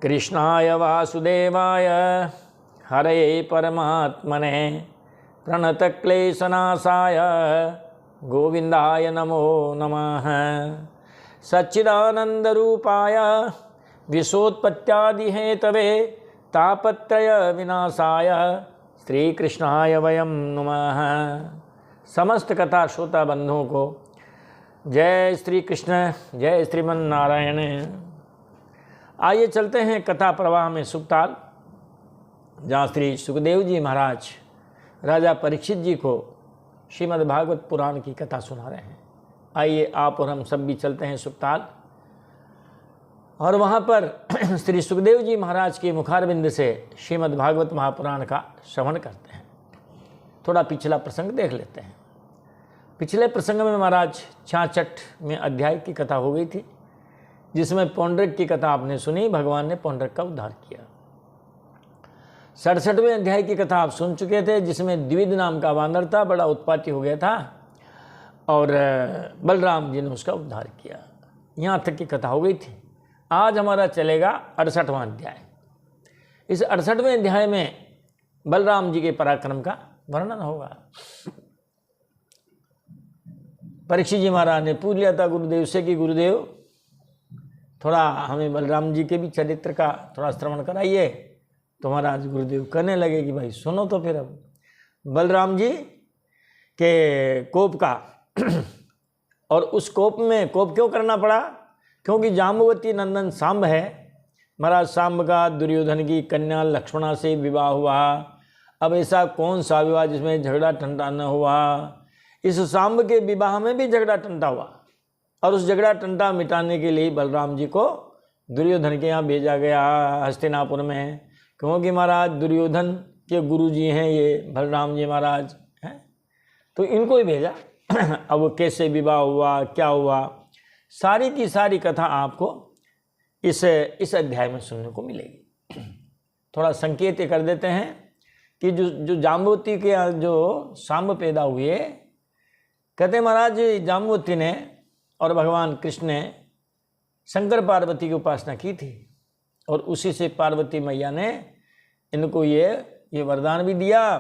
कृष्णाय वासुदेवाय हरये परमात्मने प्रणतक्लेशनाशाय गोविंदाय नमो नमः। सच्चिदानन्दरूपाय विश्वोत्पत्त्यादिहेतवे तापत्रय विनाशाय श्रीकृष्णाय वयं नमः। समस्त कथा श्रोता बंधुओं को जय श्री कृष्ण, जय श्रीमन्नारायण। आइए चलते हैं कथा प्रवाह में सुखताल, जहाँ श्री सुखदेव जी महाराज राजा परीक्षित जी को श्रीमद् भागवत पुराण की कथा सुना रहे हैं। आइए आप और हम सब भी चलते हैं सुखताल, और वहाँ पर श्री सुखदेव जी महाराज के मुखारविंद से श्रीमद् भागवत महापुराण का श्रवण करते हैं। थोड़ा पिछला प्रसंग देख लेते हैं। पिछले प्रसंग में महाराज 66वें अध्याय की कथा हो गई थी, जिसमें पौंड्रिक की कथा आपने सुनी। भगवान ने पौंड्रिक का उद्धार किया। 67वें अध्याय की कथा आप सुन चुके थे, जिसमें द्विविद नाम का वानर था, बड़ा उत्पाती हो गया था और बलराम जी ने उसका उद्धार किया। यहाँ तक की कथा हो गई थी। आज हमारा चलेगा 68वां अध्याय। इस 68वें अध्याय में बलराम जी के पराक्रम का वर्णन होगा। परीक्षित जी महाराज ने पूछ लिया था गुरुदेव से कि गुरुदेव थोड़ा हमें बलराम जी के भी चरित्र का थोड़ा श्रवण कराइए। तो महाराज गुरुदेव कहने लगे कि भाई सुनो तो फिर अब बलराम जी के कोप का और उस कोप में कोप क्यों करना पड़ा? क्योंकि जाम्बवती नंदन सांब है। महाराज सांब का दुर्योधन की कन्या लक्ष्मणा से विवाह हुआ। अब ऐसा कौन सा विवाह जिसमें झगड़ा टंटा न हुआ? इस सांब के विवाह में भी झगड़ा टंटा हुआ, और उस झगड़ा टंटा मिटाने के लिए बलराम जी को दुर्योधन के यहाँ भेजा गया हस्तिनापुर में। क्योंकि महाराज दुर्योधन के गुरु जी हैं ये बलराम जी महाराज हैं, तो इनको ही भेजा। अब कैसे विवाह हुआ, क्या हुआ, सारी की सारी कथा आपको इस अध्याय में सुनने को मिलेगी। थोड़ा संकेत कर देते हैं कि जो जाम्बवती के जो सांब पैदा हुए, कहते महाराज जाम्बवती ने और भगवान कृष्ण ने शंकर पार्वती की उपासना की थी, और उसी से पार्वती मैया ने इनको ये वरदान भी दिया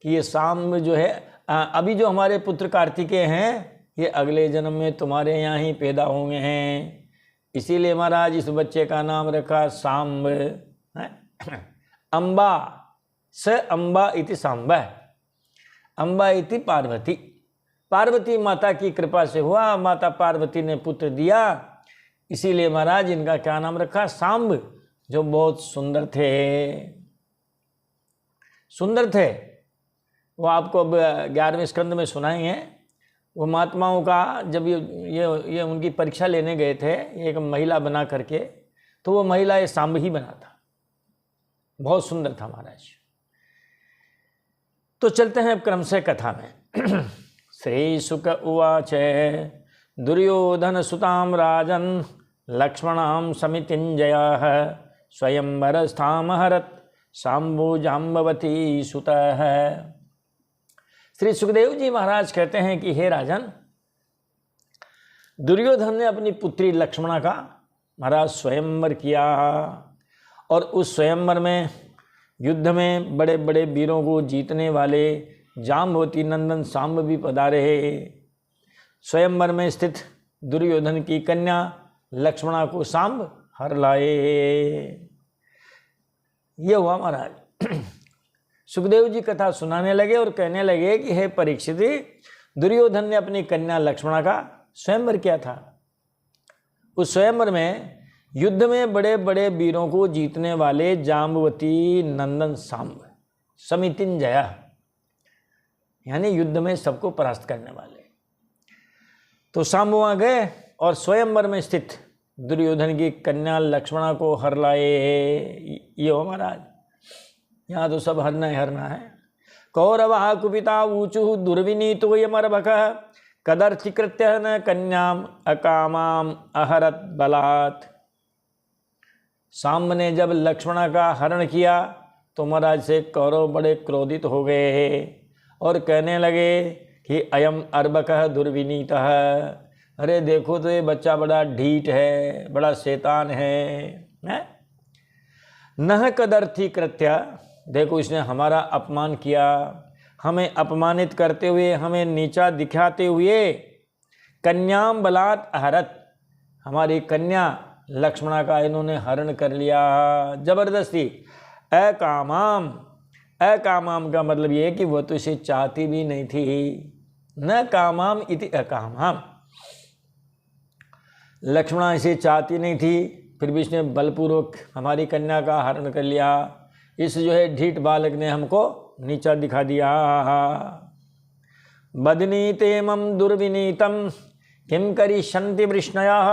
कि ये सांब जो है अभी जो हमारे पुत्र कार्तिकेय हैं, ये अगले जन्म में तुम्हारे यहाँ ही पैदा होंगे हैं। इसीलिए महाराज इस बच्चे का नाम रखा सांब। अम्बा स अम्बा इति सांब, अम्बा इति पार्वती। पार्वती माता की कृपा से हुआ, माता पार्वती ने पुत्र दिया, इसीलिए महाराज इनका क्या नाम रखा? सांब, जो बहुत सुंदर थे। सुंदर थे वो आपको अब 11वें स्कंद में सुनाएंगे। वो महात्माओं का जब ये उनकी परीक्षा लेने गए थे एक महिला बना करके, तो वो महिला ये सांब ही बना था। बहुत सुंदर था महाराज। तो चलते हैं अब क्रम से कथा में। श्री शुक उवाच दुर्योधन सुताम राजन लक्ष्मणाम समितिंजयः स्वयंवर स्थाम हरत सांबो जाम्बवती सुतः। श्री सुखदेव जी महाराज कहते हैं कि हे राजन, दुर्योधन ने अपनी पुत्री लक्ष्मणा का महाराज स्वयंवर किया, और उस स्वयंवर में युद्ध में बड़े बड़े वीरों को जीतने वाले जाम्बवती नंदन सांब भी पधारे। स्वयंवर में स्थित दुर्योधन की कन्या लक्ष्मणा को सांब हर लाए। ये हुआ महाराज। सुखदेव जी कथा सुनाने लगे और कहने लगे कि हे परीक्षित, दुर्योधन ने अपनी कन्या लक्ष्मणा का स्वयंवर किया था। उस स्वयंवर में युद्ध में बड़े बड़े वीरों को जीतने वाले जाम्बवती नंदन सांब समितिंजय, यानी युद्ध में सबको परास्त करने वाले, तो सांब वहाँ गए और स्वयंवर में स्थित दुर्योधन की कन्या लक्ष्मणा को हर लाए। ये हो महाराज, यहाँ तो सब हरना ही हरना है। कौरवा कुपिता ऊचु दुर्विनीतो यमर्भकः कदर्चिकृत्य न कन्याम अकामाम अहरत बलात्। सांब ने जब लक्ष्मणा का हरण किया तो महाराज से कौरव बड़े क्रोधित हो गए और कहने लगे कि अयम अर्भकः दुर्विनीतः, अरे देखो तो ये बच्चा बड़ा ढीठ है, बड़ा शैतान है। नह कदर्थी कृत्य, देखो इसने हमारा अपमान किया, हमें अपमानित करते हुए, हमें नीचा दिखाते हुए, कन्याम बलात् अहरत, हमारी कन्या लक्ष्मणा का इन्होंने हरण कर लिया जबरदस्ती। अकामाम, अकामाम का मतलब ये है कि वह तो इसे चाहती भी नहीं थी। न कामाम इति अकामाम, लक्ष्मणा इसे चाहती नहीं थी, फिर भी इसने बलपूर्वक हमारी कन्या का हरण कर लिया। इस जो है ढीठ बालक ने हमको नीचा दिखा दिया। बदनीतेमं दुर्विनीतम किं करिष्यन्ति वृष्णयः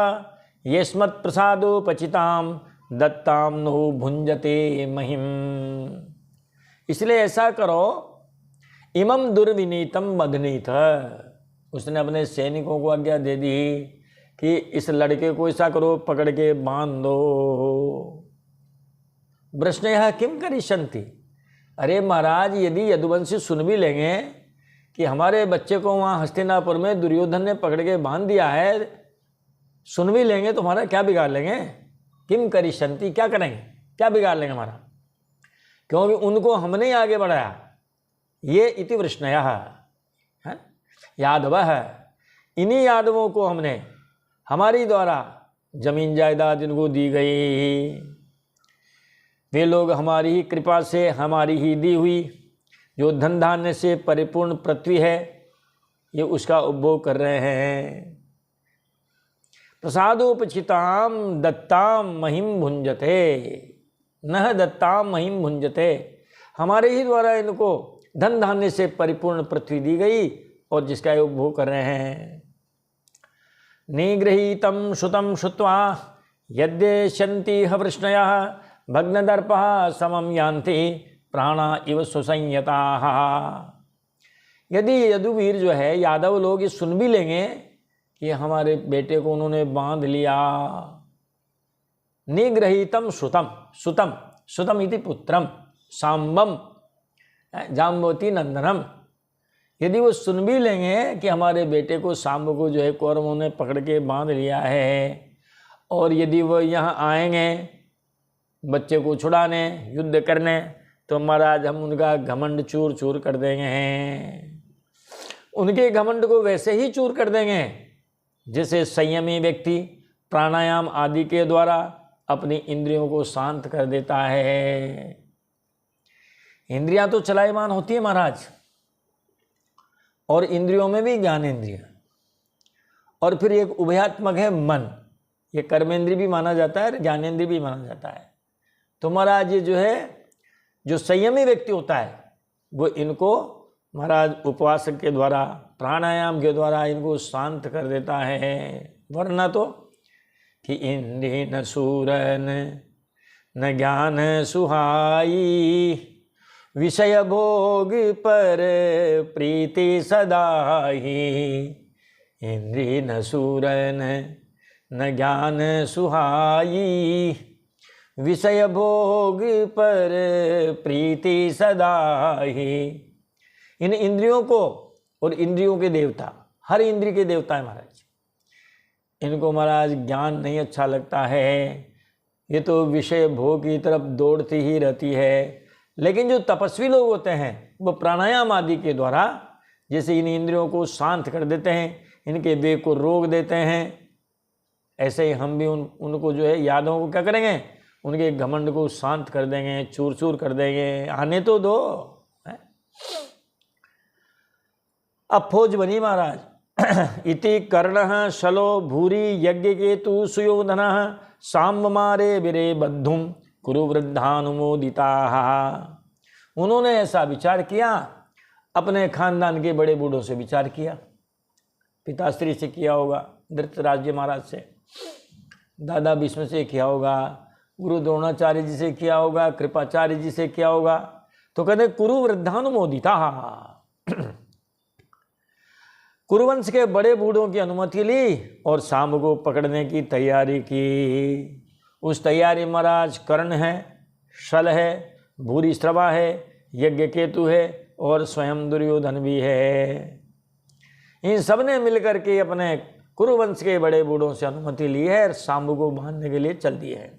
यस्मत् प्रसादोपचिताम दत्ताम नो भुंजते महिम। इसलिए ऐसा करो, इमं दुर्विनीतम बदनीत, उसने अपने सैनिकों को आज्ञा दे दी कि इस लड़के को ऐसा करो, पकड़ के बांध दो। वृष्णयः किं करिष्यन्ति, अरे महाराज यदि यदुवंशी सुन भी लेंगे कि हमारे बच्चे को वहाँ हस्तिनापुर में दुर्योधन ने पकड़ के बांध दिया है, सुन भी लेंगे तो हमारा क्या बिगाड़ लेंगे। किम करिष्यन्ति, क्या करेंगे, क्या बिगाड़ लेंगे हमारा, क्योंकि उनको हमने ही आगे बढ़ाया। ये इति वृष्णयः, यादव है, इन्हीं यादवों को हमने हमारी द्वारा जमीन जायदाद इनको दी गई। वे लोग हमारी ही कृपा से, हमारी ही दी हुई जो धन धान्य से परिपूर्ण पृथ्वी है, ये उसका उपभोग कर रहे हैं। प्रसादोपचिताम दत्ताम महिम भुंजते, नह दत्ताम महिम भुंजते, हमारे ही द्वारा इनको धन धान्य से परिपूर्ण पृथ्वी दी गई और जिसका उपभोग कर रहे हैं। निगृहीतम श्रुतम श्रुत्वा यद्येष्यन्ति वृष्णयः भग्नदर्पः समं यान्ति प्राणा इव सुसंयताः। यदि यदुवीर जो है, यादव लोग ये सुन भी लेंगे कि हमारे बेटे को उन्होंने बांध लिया। निगृहीतम श्रुतम, सुतम, सुतम इति पुत्रम, सांबम जाम्बवती नंदनम, यदि वो सुन भी लेंगे कि हमारे बेटे को सांब को जो है कौरवों ने पकड़ के बांध लिया है, और यदि वो यहाँ आएंगे बच्चे को छुड़ाने, युद्ध करने, तो महाराज हम उनका घमंड चूर चूर कर देंगे। उनके घमंड को वैसे ही चूर कर देंगे जैसे संयमी व्यक्ति प्राणायाम आदि के द्वारा अपनी इंद्रियों को शांत कर देता है। इंद्रियां तो चलायमान होती है महाराज, और इंद्रियों में भी ज्ञानेंद्रिय, और फिर एक उभयात्मक है मन, ये कर्मेंद्रिय भी माना जाता है, ज्ञानेंद्रिय भी माना जाता है। तो महाराज ये जो है, जो संयमी व्यक्ति होता है वो इनको महाराज उपवास के द्वारा, प्राणायाम के द्वारा इनको शांत कर देता है। वरना तो कि इंद्रिय न सूरन न ज्ञान सुहाई, विषय भोग पर प्रीति सदाही। इंद्रिय न सूरन न ज्ञान सुहाई, विषय भोग पर प्रीति सदाही। इन इंद्रियों को और इंद्रियों के देवता, हर इंद्रिय के देवता है महाराज, इनको महाराज ज्ञान नहीं अच्छा लगता है, ये तो विषय भोग की तरफ दौड़ती ही रहती है। लेकिन जो तपस्वी लोग होते हैं वो प्राणायाम आदि के द्वारा जैसे इन इंद्रियों को शांत कर देते हैं, इनके वेग को रोक देते हैं, ऐसे ही हम भी उनको जो है यादों को क्या करेंगे, उनके घमंड को शांत कर देंगे, चूर चूर कर देंगे। आने तो दो। अब फौज बनी महाराज। इति कर्ण शलो भूरी यज्ञ केतु सुयोधन सांब मारे बिरे बद्धुम कुरु वृद्धानुमोदिता। उन्होंने ऐसा विचार किया, अपने खानदान के बड़े बूढ़ों से विचार किया, पिताश्री से किया होगा, धृतराज महाराज से, दादा भीष्म से किया होगा, गुरु द्रोणाचार्य जी से किया होगा, कृपाचार्य जी से किया होगा। तो कहते कुरु वृद्धानुमोदिता, कुरुवंश के बड़े बूढ़ों की अनुमति ली और सांब को पकड़ने की तैयारी की। उस तैयारी महाराज कर्ण है, शल है, भूरी श्रवा है, यज्ञ केतु है और स्वयं दुर्योधन भी है। इन सब ने मिलकर के अपने कुरुवंश के बड़े बूढ़ों से अनुमति ली है और सांब को बांधने के लिए चल दिए हैं।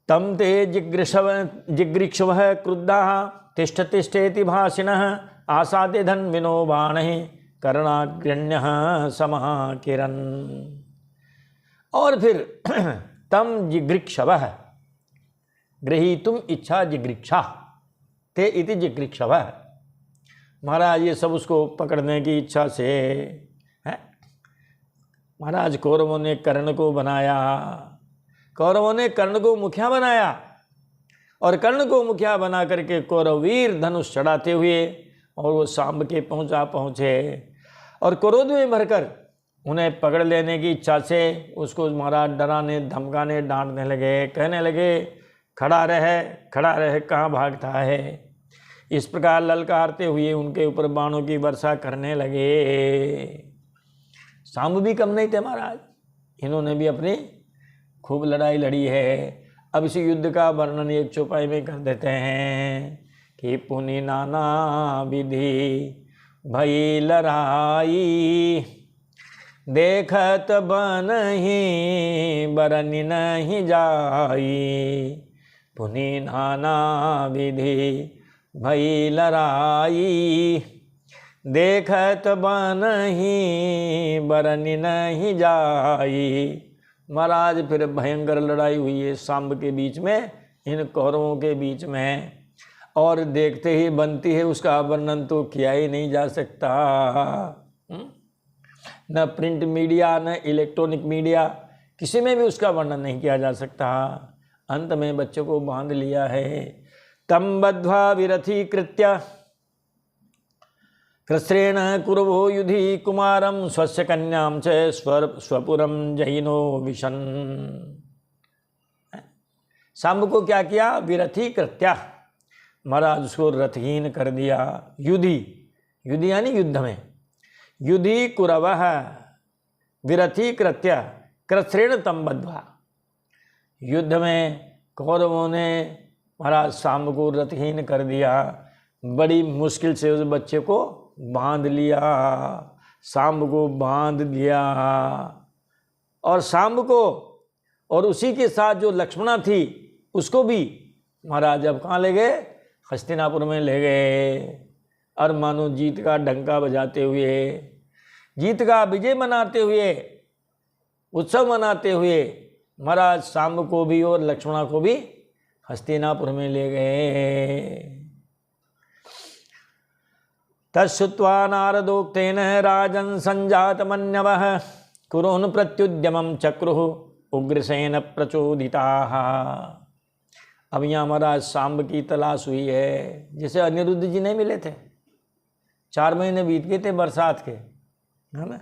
तम ते जिगृक्षवः क्रुद्धाः तिष्ठ तिष्ठेति भाषिणः आसादे धन्विनो बाणैः कर्णाग्रण्यः समः किरन्। और फिर तम जिगृक्षवः गृहीतुम इच्छा जिगृक्षा ते इति जिगृक्षवः। महाराज ये सब उसको पकड़ने की इच्छा से है। महाराज कौरवों ने कर्ण को बनाया, कौरवों ने कर्ण को मुखिया बनाया और कर्ण को मुखिया बना करके कौरव वीर धनुष चढ़ाते हुए और वो सांब के पहुँचे और क्रोध में भरकर उन्हें पकड़ लेने की इच्छा से उसको महाराज डराने धमकाने डांटने लगे, कहने लगे खड़ा रहे कहाँ भागता है। इस प्रकार ललकारते हुए उनके ऊपर बाणों की वर्षा करने लगे। सांब भी कम नहीं थे महाराज, इन्होंने भी अपनी खूब लड़ाई लड़ी है। अब इस युद्ध का वर्णन एक चौपाई में कर देते हैं कि पुनि नाना विधि भई लड़ाई देखत बनहि बरनि नहीं जाई। पुनि नाना विधि भई लड़ाई देखत बनहि बरनि नहीं जाई। महाराज फिर भयंकर लड़ाई हुई है सांब के बीच में, इन कौरवों के बीच में, और देखते ही बनती है उसका वर्णन तो किया ही नहीं जा सकता। न प्रिंट मीडिया न इलेक्ट्रॉनिक मीडिया किसी में भी उसका वर्णन नहीं किया जा सकता। अंत में बच्चों को बांध लिया है। तम बद्ध्वा विरथीकृत्य कृस्रेण कुरवो युधि कुमारम स्वस्य कन्याम च स्वपुरम जहिनो विशन। सांब को क्या किया? विरथीकृत्य, महाराज उसको रथहीन कर दिया। युधि यानी युद्ध में, युधि कुरवः विरथीकृत्य कृस्रेण तम बद्ध्वा। युद्ध में कौरवों ने महाराज सांब को रथहीन कर दिया। बड़ी मुश्किल से उस बच्चे को बांध लिया, सांब को बांध दिया। और सांब को और उसी के साथ जो लक्ष्मणा थी उसको भी महाराज अब कहाँ ले गए? हस्तिनापुर में ले गए। और मानो जीत का डंका बजाते हुए, जीत का विजय मनाते हुए, उत्सव मनाते हुए महाराज सांब को भी और लक्ष्मणा को भी हस्तिनापुर में ले गए। तच्छ्रुत्वा नारदोक्तेन राजन् संजातमन्यवः कुरून् प्रत्युद्यमं चक्रुः उग्रसेन प्रचोदिताः। अब यहाँ महाराज सांब की तलाश हुई है, जिसे अनिरुद्ध जी नहीं मिले थे। 4 महीने बीत गए थे बरसात के, है ना।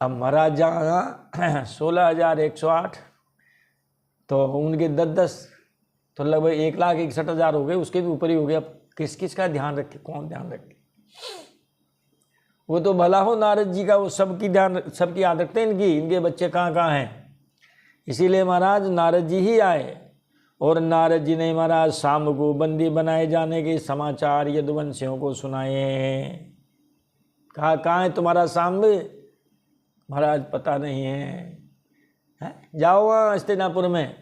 अब महाराज जहाँ 16,108 तो उनके 10 तो लगभग 1,61,000 हो गए, उसके भी ऊपर ही हो गया। अब किस किस का ध्यान रखे, कौन ध्यान रखे? वो तो भला हो नारद जी का, वो सबकी याद रखते हैं इनके बच्चे कहाँ कहाँ हैं। इसीलिए महाराज नारद जी ही आए और नारद जी ने महाराज सांब को बंदी बनाए जाने के समाचार यदुवंशियों को सुनाए। कहाँ है तुम्हारा सांब? महाराज पता नहीं है, जाओ वहाँ हस्तिनापुर में।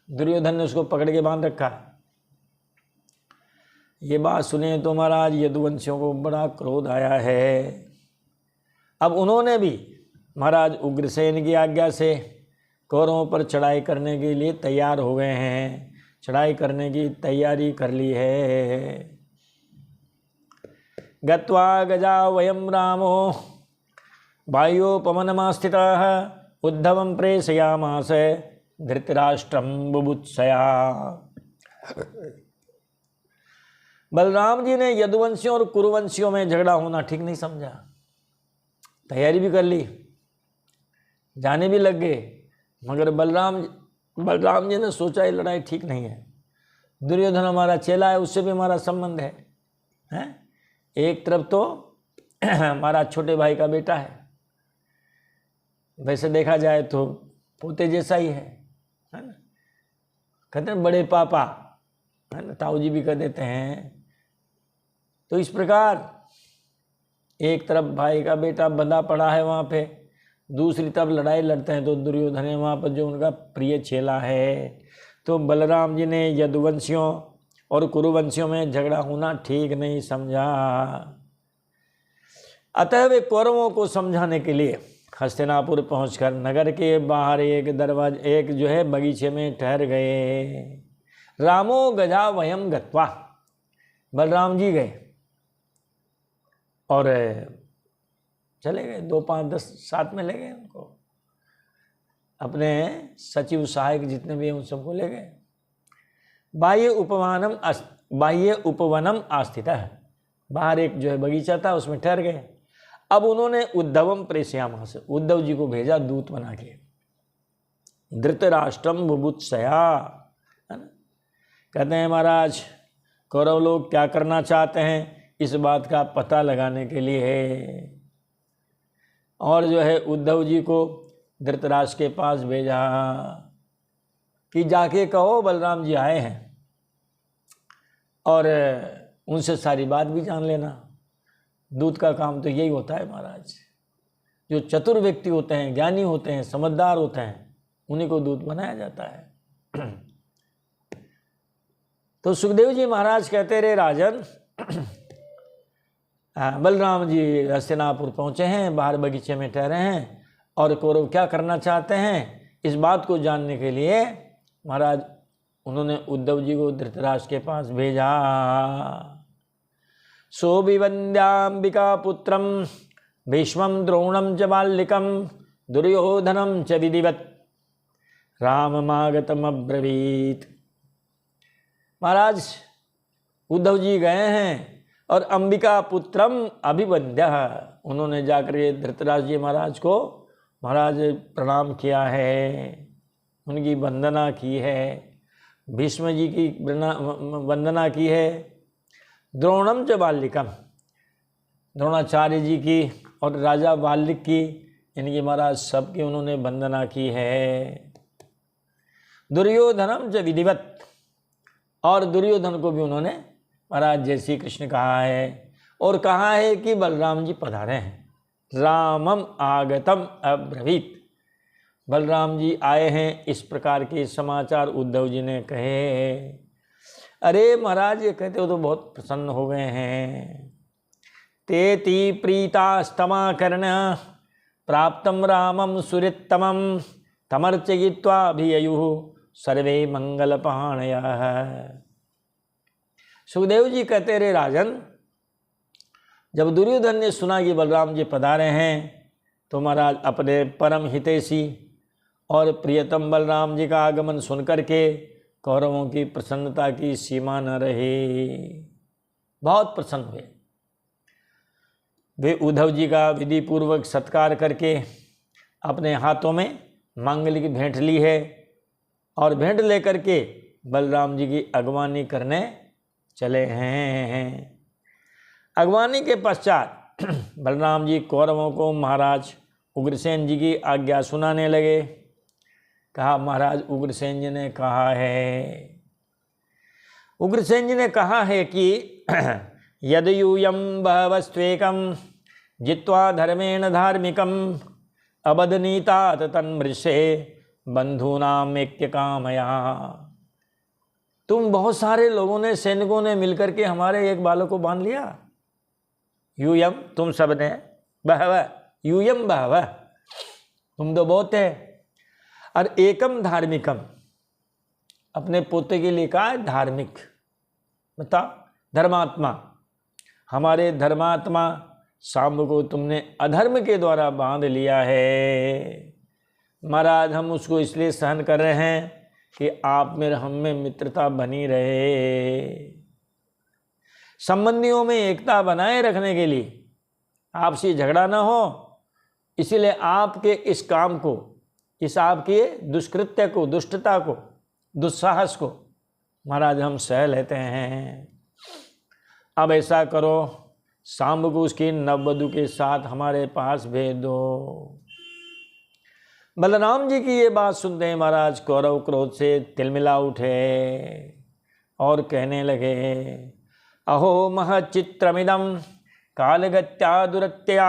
दुर्योधन ने उसको पकड़ के बांध रखा। ये बात सुने तो महाराज यदुवंशियों को बड़ा क्रोध आया है। अब उन्होंने भी महाराज उग्रसेन की आज्ञा से कौरवों पर चढ़ाई करने के लिए तैयार हो गए हैं, चढ़ाई करने की तैयारी कर ली है। गत्वा गजा वयम रामो वायोपवनमास्थितः उद्धवं प्रेषयामास धृतराष्ट्रं बुभुत्सया। बलराम जी ने यदुवंशियों और कुरुवंशियों में झगड़ा होना ठीक नहीं समझा। तैयारी भी कर ली, जाने भी लग गए, मगर बलराम जी ने सोचा ये लड़ाई ठीक नहीं है। दुर्योधन हमारा चेला है, उससे भी हमारा संबंध है? एक तरफ तो हमारा छोटे भाई का बेटा है, वैसे देखा जाए तो पोते जैसा ही है ना। कहते हैं बड़े पापा, है ना, ताऊ जी भी कह देते हैं। तो इस प्रकार एक तरफ भाई का बेटा बंधा पड़ा है वहाँ पे, दूसरी तरफ लड़ाई लड़ते हैं तो दुर्योधन है वहाँ पर जो उनका प्रिय चेला है। तो बलराम जी ने यदुवंशियों और कुरुवंशियों में झगड़ा होना ठीक नहीं समझा। अतः वे कौरवों को समझाने के लिए हस्तिनापुर पहुंचकर नगर के बाहर एक जो है बगीचे में ठहर गए। रामो गजा वयम गत्वा, बलराम जी गए और चले गए। 2 5 10 साथ में ले गए उनको, अपने सचिव सहायक जितने भी हैं उन सबको ले गए। बाह्य उपवनम आस्थित है, बाहर एक जो है बगीचा था उसमें ठहर गए। अब उन्होंने उद्धवम प्रेषयामास से उद्धव जी को भेजा दूत बना के। धृतराष्ट्रम बुभुत्सया, है ना, कहते हैं महाराज कौरव लोग क्या करना चाहते हैं इस बात का पता लगाने के लिए है। और जो है उद्धव जी को धृतराष्ट्र के पास भेजा कि जाके कहो बलराम जी आए हैं और उनसे सारी बात भी जान लेना। दूत का काम तो यही होता है महाराज। जो चतुर व्यक्ति होते हैं, ज्ञानी होते हैं, समझदार होते हैं, उन्हीं को दूत बनाया जाता है। तो सुखदेव जी महाराज कहते रहे राजन, बलराम जी हस्तिनापुर पहुँचे हैं, बाहर बगीचे में ठहरे हैं और कौरव क्या करना चाहते हैं इस बात को जानने के लिए महाराज उन्होंने उद्धव जी को धृतराष्ट्र के पास भेजा। सोभिवन्द्याम्बिका पुत्रम भीष्मं द्रोणं च बाल्लिकं दुर्योधनं च विधिवत् राममागतम अब्रवीत। महाराज उद्धव जी गए हैं और अंबिका पुत्रम अभिवन्द्य, उन्होंने जाकर के धृतराष्ट्र जी महाराज को महाराज प्रणाम किया है, उनकी वंदना की है, भीष्म जी की वंदना की है। द्रोणम च बाल्लिकम, द्रोणाचार्य जी की और राजा बाल्लिक की, इनकी महाराज सबकी उन्होंने वंदना की है। दुर्योधनम च विधिवत, और दुर्योधन को भी उन्होंने महाराज जय श्री कृष्ण कहा है और कहा है कि बलराम जी पधारे हैं। रामम आगतम अब्रवीत, बलराम जी आए हैं इस प्रकार के समाचार उद्धव जी ने कहे। अरे महाराज ये कहते हो तो बहुत प्रसन्न हो गए हैं। तेति प्रीतास्तमा कर्ण प्राप्तम रामम सुरितमम तमर्चयित्वा अभिययुः सर्वे मंगल पहाणयः। सुखदेव जी कहते रहे राजन, जब दुर्योधन ने सुना कि बलराम जी पधारे हैं तो महाराज अपने परम हितैषी और प्रियतम बलराम जी का आगमन सुनकर के कौरवों की प्रसन्नता की सीमा न रही, बहुत प्रसन्न हुए। वे उद्धव जी का विधि पूर्वक सत्कार करके अपने हाथों में मांगलिक भेंट ली है और भेंट लेकर के बलराम जी की अगवानी करने चले हैं। अगवानी के पश्चात बलराम जी कौरवों को महाराज उग्रसेन जी की आज्ञा सुनाने लगे। कहा महाराज उग्रसेन जी ने कहा है, उग्रसेन जी ने कहा है कि यदयूयम बहवस्त्वेकम जित्वा धर्मेण धार्मिकम अबधनीतात तन्मृषे बंधूनाम ऐक्य कामया। तुम बहुत सारे लोगों ने, सैनिकों ने मिलकर के हमारे एक बालक को बांध लिया। यूयम तुम सब ने, बहव यूयम बहव तुम तो बहुत है, और एकम धार्मिकम अपने पोते के लिए कहा है धार्मिक, बता धर्मात्मा। हमारे धर्मात्मा सांब को तुमने अधर्म के द्वारा बांध लिया है। महाराज हम उसको इसलिए सहन कर रहे हैं कि आप में हम में मित्रता बनी रहे, संबंधियों में एकता बनाए रखने के लिए, आपसी झगड़ा ना हो, इसीलिए आपके इस काम को, इस आपके दुष्कृत्य को, दुष्टता को, दुस्साहस को महाराज हम सह लेते हैं। अब ऐसा करो, सांब को उसकी नववधू के साथ हमारे पास भेज दो। बलराम जी की ये बात सुनते हैं महाराज कौरव क्रोध से तिलमिला उठे और कहने लगे, अहो महचित्रमिदं कालगत्या दुरत्या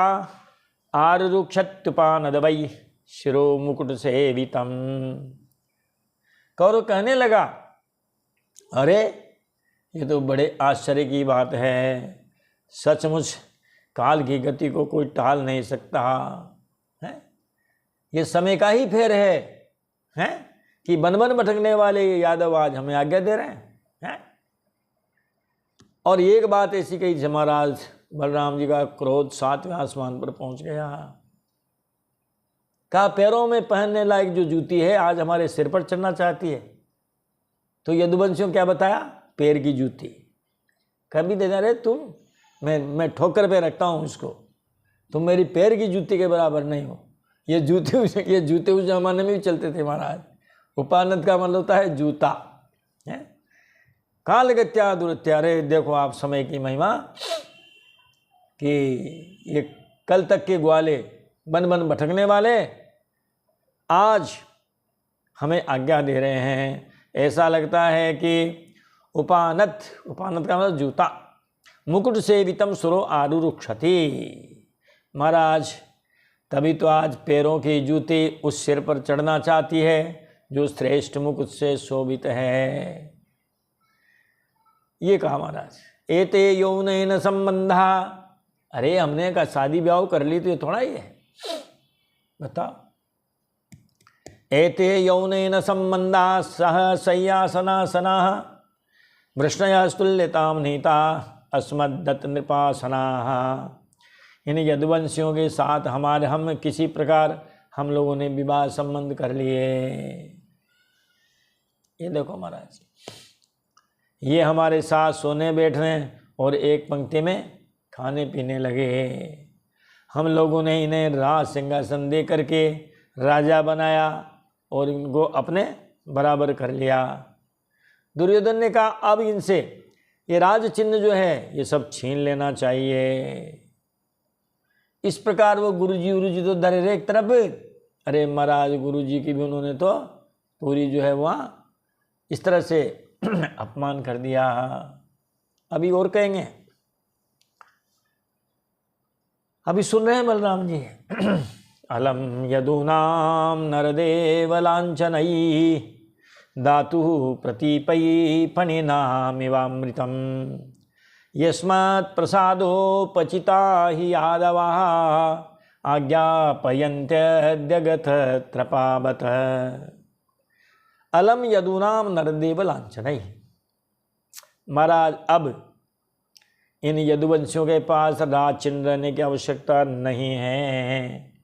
आरुरुक्षत्युपानदवै शिरो मुकुट सेवितम। कौरव कहने लगा, अरे ये तो बड़े आश्चर्य की बात है, सचमुच काल की गति को कोई टाल नहीं सकता है। ये समय का ही फेर है कि बन बन भटकने वाले यादव आज हमें आज्ञा दे रहे हैं। और एक बात ऐसी कही कि महाराज बलराम जी का क्रोध 7वें आसमान पर पहुंच गया। कहा, पैरों में पहनने लायक जो जूती है आज हमारे सिर पर चढ़ना चाहती है। तो यदुवंशियों क्या बताया, पैर की जूती। कभी दे रहे तुम, मैं ठोकर पे रखता हूँ उसको, तुम मेरी पैर की जूती के बराबर नहीं हो। ये जूते उस जमाने में भी चलते थे महाराज। उपानद का मतलब होता है जूता है। कालगत्या दुरत्या। रे देखो आप समय की महिमा कि ये कल तक के ग्वाले बन बन भटकने वाले आज हमें आज्ञा दे रहे हैं। ऐसा लगता है कि उपानत का मतलब जूता, मुकुट सेवितम सुरो आरुरुक्षति। महाराज तभी तो आज पैरों की जूती उस सिर पर चढ़ना चाहती है जो श्रेष्ठ मुकुट से शोभित है। ये कहा महाराज। एते यौनैन संबंधा। अरे हमने का शादी ब्याह कर ली तो ये थोड़ा ही है, बताओ। एते यौनैन संबंधा सह शय्यासनासना वृष्णयास्तुल्यताम नीता अस्मद्दत्त नृपासना। इन यदुवंशियों के साथ हम किसी प्रकार हम लोगों ने विवाह संबंध कर लिए। ये देखो महाराज, ये हमारे साथ सोने बैठने और एक पंक्ति में खाने पीने लगे। हम लोगों ने इन्हें राज सिंहासन दे करके राजा बनाया और इनको अपने बराबर कर लिया। दुर्योधन ने कहा, अब इनसे ये राज चिन्ह जो है ये सब छीन लेना चाहिए। इस प्रकार वो गुरुजी तो धरे रहे एक तरफ। अरे महाराज गुरुजी की भी उन्होंने तो पूरी जो है वहाँ इस तरह से अपमान कर दिया। अभी और कहेंगे, अभी सुन रहे हैं बलराम जी। अलम यदूनाम नरदेव लांछनई दातु प्रतीपई फणिनामिवामृतम यस्मात् प्रसादोपचिता हि यादवा आज्ञापयन्त्यद्यगथ त्रपावत। अलम यदूनाम नरदेव लांछनई। महाराज अब इन यदुवंशियों के पास राज चिन्ह रहने की आवश्यकता नहीं है।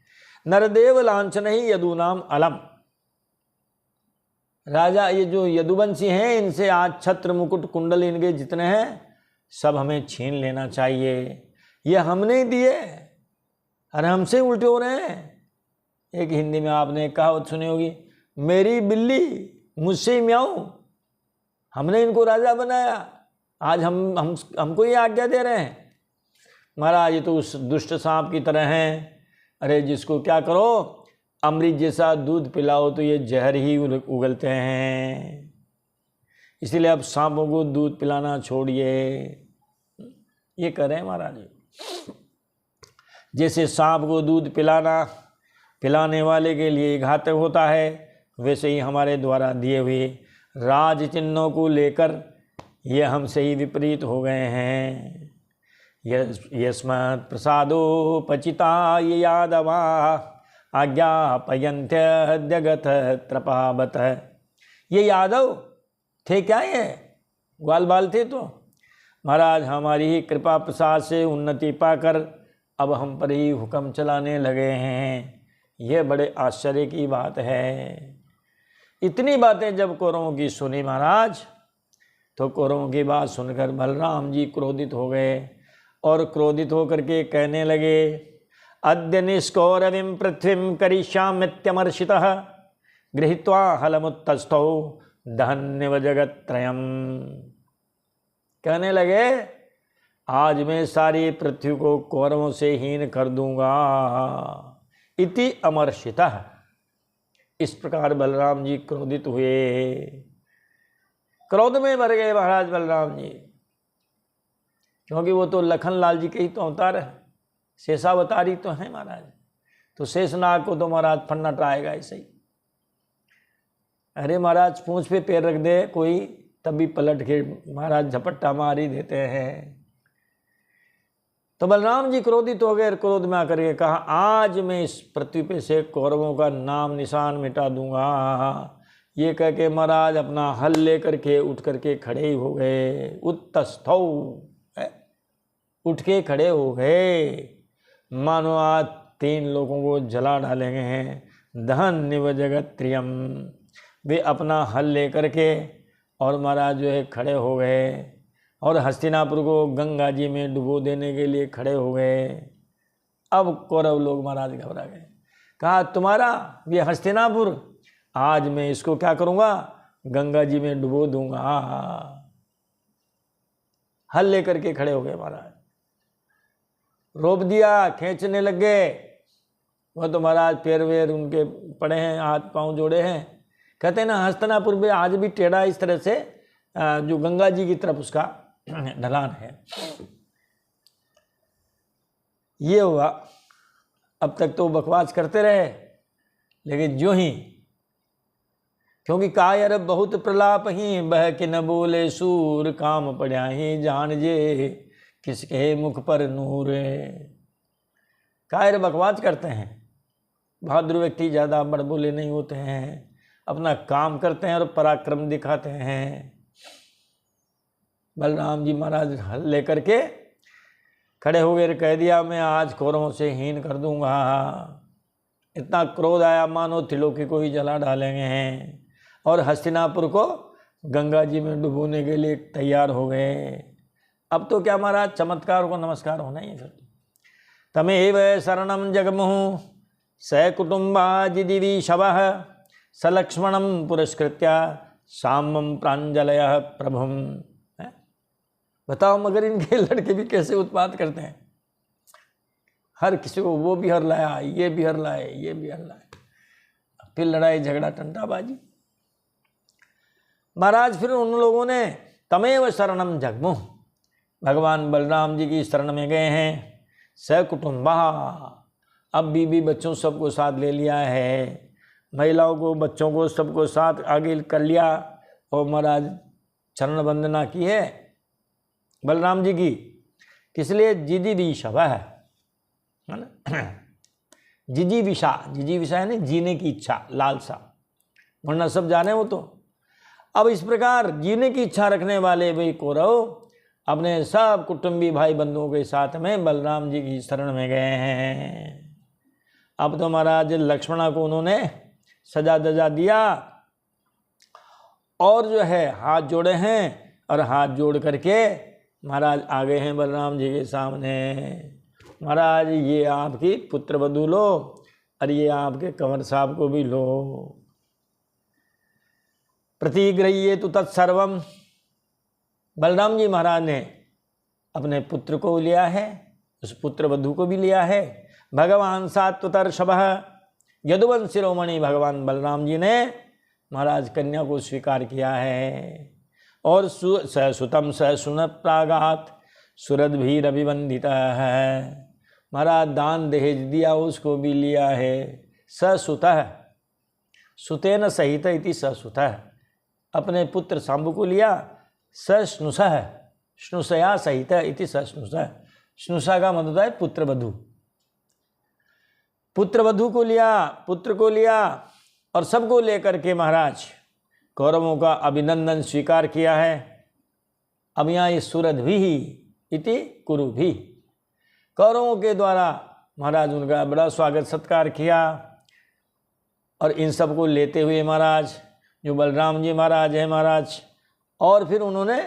नरदेव लांछनई यदूनाम अलम। राजा ये जो यदुवंशी हैं इनसे आज छत्र मुकुट कुंडल इनके जितने हैं सब हमें छीन लेना चाहिए। ये हमने दिए, अरे हमसे उल्टे हो रहे हैं। एक हिंदी में आपने एक कहावत सुनी होगी, मेरी बिल्ली मुझसे ही म्याऊं। हमने इनको राजा बनाया, आज हमको ये आज्ञा दे रहे हैं। महाराज ये तो उस दुष्ट सांप की तरह हैं। अरे जिसको क्या करो, अमृत जैसा दूध पिलाओ तो ये जहर ही उगलते हैं। इसीलिए अब सांपों को दूध पिलाना छोड़िए। ये कह रहे हैं महाराज। जैसे सांप को दूध पिलाने वाले के लिए घातक होता है, वैसे ही हमारे द्वारा दिए हुए राज चिन्हों को लेकर ये हमसे ही विपरीत हो गए हैं। यस्मत् प्रसादोपचिता ये यादवा आज्ञापयन्त्यद्यगथ त्रपावत। ये यादव थे क्या, ये ग्वाल बाल थे तो महाराज हमारी ही कृपा प्रसाद से उन्नति पाकर अब हम पर ही हुक्म चलाने लगे हैं। ये बड़े आश्चर्य की बात है। इतनी बातें जब कौरवों की सुनी महाराज, तो कौरवों की बात सुनकर बलराम जी क्रोधित हो गए और क्रोधित होकर के कहने लगे, अद्य निष्कौरवीं पृथ्वीं करिष्याम्यत्यमर्षितः गृहीत्वा हलमुत्तस्थौ दहन्निव जगत्त्रयम्। कहने लगे, आज मैं सारी पृथ्वी को कौरवों से हीन कर दूंगा। इति अमर्षितः। इस प्रकार बलराम जी क्रोधित हुए, क्रोध में मर गए महाराज बलराम जी। क्योंकि वो तो लखन लाल जी के ही तो अवतार है, शेषावतारी तो हैं महाराज। तो शेषनाग को तो महाराज फन्नट आएगा ऐसे ही। अरे महाराज पूंछ पे पैर रख दे कोई, तब भी पलट के महाराज झपट्टा मार ही देते हैं। तो बलराम जी क्रोधित हो गए, क्रोध में आकर के कहा, आज मैं इस पृथ्वी पे से कौरवों का नाम निशान मिटा दूंगा। ये कह के महाराज अपना हल लेकर के उठ करके खड़े ही हो गए। उत्तस्थौ, उठ के खड़े हो गए, मानो आज 3 लोगों को जला डालेंगे हैं। दहन निव जगत त्रियम, वे अपना हल लेकर के और महाराज जो है खड़े हो गए और हस्तिनापुर को गंगा जी में डुबो देने के लिए खड़े हो गए। अब कौरव लोग महाराज घबरा गए, कहा तुम्हारा ये हस्तिनापुर, आज मैं इसको क्या करूँगा, गंगा जी में डुबो दूंगा। हल लेकर के खड़े हो गए महाराज, रोप दिया, खींचने लग गए। वो तो महाराज पैर वेर उनके पड़े हैं, हाथ पांव जोड़े हैं। कहते हैं ना हस्तिनापुर में आज भी टेढ़ा इस तरह से जो गंगा जी की तरफ उसका ढलान है। ये हुआ। अब तक तो बकवास करते रहे, लेकिन जो ही, क्योंकि कायर बहुत प्रलाप ही, बह के न बोले सूर, काम पड़ा ही जान जे, किसके मुख पर नूर। कायर बकवास करते हैं, बहादुर व्यक्ति ज़्यादा बड़बोले नहीं होते हैं, अपना काम करते हैं और पराक्रम दिखाते हैं। बलराम जी महाराज हल लेकर के खड़े हो गए, कह दिया मैं आज कौरवों से हीन कर दूंगा। इतना क्रोध आया मानो त्रिलोकी को ही जला डालेंगे हैं, और हस्तिनापुर को गंगा जी में डुबोने के लिए तैयार हो गए। अब तो क्या महाराज, चमत्कार को नमस्कार होना ही फिर। तमेव शरणम जगमुहु स कुटुम्बाजिदिवि शवः, स लक्ष्मणं पुरस्कृत्य साम्यं प्राञ्जलयः प्रभुम। बताओ मगर इनके लड़के भी कैसे उत्पात करते हैं, हर किसी को वो भी हर लाया, ये भी हर लाए, ये भी हर लाए, फिर लड़ाई झगड़ा टंटाबाजी। महाराज फिर उन लोगों ने तमेव शरणम जगमुह, भगवान बलराम जी की शरण में गए हैं। सकुटुम्बा, अब बीबी बच्चों सबको साथ ले लिया है, महिलाओं को बच्चों को सबको साथ आगे कर लिया, और महाराज चरण वंदना की है बलराम जी की। किस लिए? जिजीविषा है ना, जिजीविषा, जिजीविषा है ना जीने की इच्छा, लालसा, वरना सब जाने वो तो। अब इस प्रकार जीने की इच्छा रखने वाले भाई कौरव अपने सब कुटुंबी भाई बंधुओं के साथ में बलराम जी की शरण में गए हैं। अब तो महाराज लक्ष्मणा को उन्होंने सजा दजा दिया, और जो है हाथ जोड़े हैं, और हाथ जोड़ करके महाराज आ गए हैं बलराम जी के सामने। महाराज ये आपकी पुत्र वधू लो, और ये आपके कंवर साहब को भी लो। प्रतिगृह्य तु तत्सर्वम, बलराम जी महाराज ने अपने पुत्र को लिया है, उस पुत्र वधू को भी लिया है। भगवान सात्वतर्षभः, यदुवंश शिरोमणि भगवान बलराम जी ने महाराज कन्या को स्वीकार किया है। और सुतम सुन प्रागात सुरद्भीर अभिवंदिता है, महाराज दान दहेज दिया उसको भी लिया है। ससुतः, सुतेन सहित इति ससुतः, अपने पुत्र शांबु को लिया। सस्नुषः, स्नुषया सहित इति सस्नुषः, स्नुषा का मतलब है पुत्र वधू, पुत्र वधू को लिया, पुत्र को लिया, और सबको लेकर के महाराज कौरवों का अभिनंदन स्वीकार किया है। अब यहाँ ये सुरद्भी इति कुरु भी, कौरवों के द्वारा महाराज उनका बड़ा स्वागत सत्कार किया। और इन सब को लेते हुए महाराज जो बलराम जी महाराज हैं महाराज, और फिर उन्होंने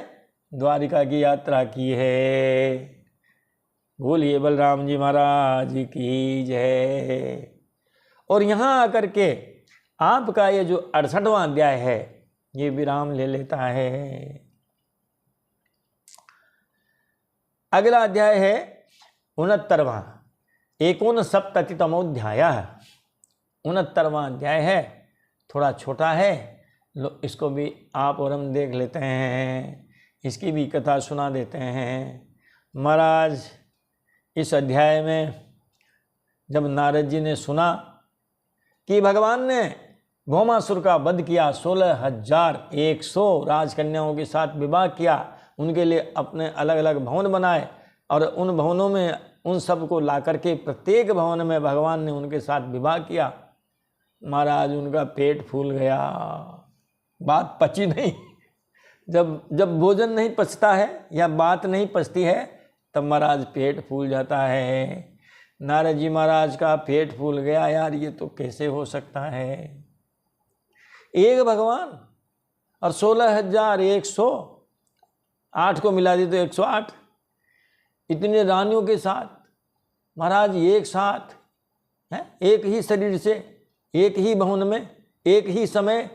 द्वारिका की यात्रा की है। बोलिए बलराम जी महाराज की जय। और यहाँ आकर के आपका ये जो 68वां अध्याय है ये विराम ले लेता है। अगला अध्याय है 69वां, 69तमोध्याय, 69वां अध्याय है। थोड़ा छोटा है, इसको भी आप और हम देख लेते हैं, इसकी भी कथा सुना देते हैं। महाराज इस अध्याय में जब नारद जी ने सुना कि भगवान ने भौमासुर का वध किया, 16,100 राजकन्याओं के साथ विवाह किया, उनके लिए अपने अलग अलग भवन बनाए और उन भवनों में उन सबको ला करके प्रत्येक भवन में भगवान ने उनके साथ विवाह किया, महाराज उनका पेट फूल गया। बात पची नहीं। जब भोजन नहीं पचता है या बात नहीं पचती है तब महाराज पेट फूल जाता है। नारद जी महाराज का पेट फूल गया। यार ये तो कैसे हो सकता है? एक भगवान और 16,100, 8 को मिला दी तो 108, इतने रानियों के साथ महाराज एक साथ है, एक ही शरीर से, एक ही भवन में, एक ही समय